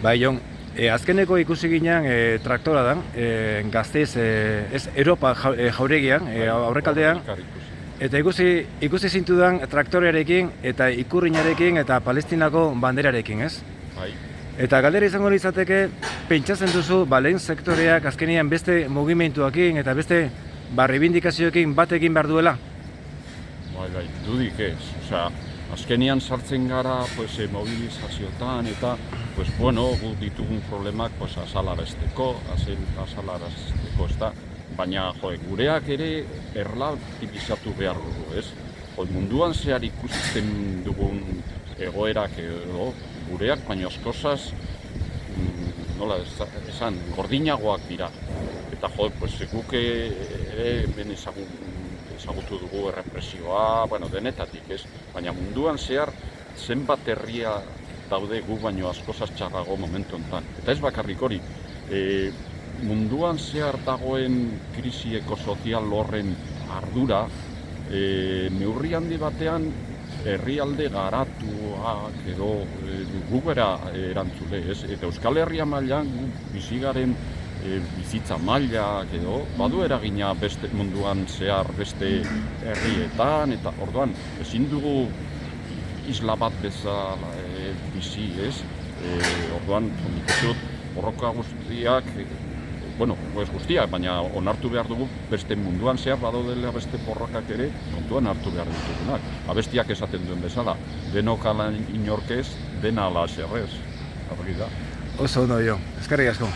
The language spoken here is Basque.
Bai, Jon, azkeneko ikusi ginen traktora da, Gasteiz, ez Europa jauregian, aurrekaldean, eta ikusi zintudan traktorearekin eta ikurrinarekin eta Palestinako banderarekin, ez? Bai. Eta galdera izango litzateke, pentsatzen duzu, lehen sektoreak azkenean beste mugimenduakin eta beste reibindikazioekin bat egin behar duela? Bai, dudik ez. Osea, azkenean sartzen gara mobilizazioetan eta gu ditugun problemak azalarazteko, ez da. Baina gureak ere erlatibizatu behar dugu, ez? Munduan zehar ikusten dugun egoerak edo gureak, baina askozaz, nola esan, gordinagoak dira. Eta guk ere ezagutu dugu errepresioa, denetatik, ez? Baina munduan zehar zenbat herria daude gu baino askozaz txarrago momentu honetan. Eta ez bakarrik hori, munduan zehar dagoen krisi ekosozial horren ardura, neurri handi batean herrialde garatuak edo gugera erantzule, ez? Eta Euskal Herria mailan bizigaren bizitza mailak edo badu eragina beste munduan zehar beste herrietan, eta orduan ezin dugu isla bat bezala bizi, ez? Orduan, nik uste dut, borroka guztiak, ez guztiak, baina onartu behar dugu beste munduan zehar badaudela beste borrokak ere kontuan hartu behar ditugunak. Abestiak esaten duen bezala, denok ala inorkez, dena ala zerrez. Argi da. Oso ondo, jo. Eskerrik asko.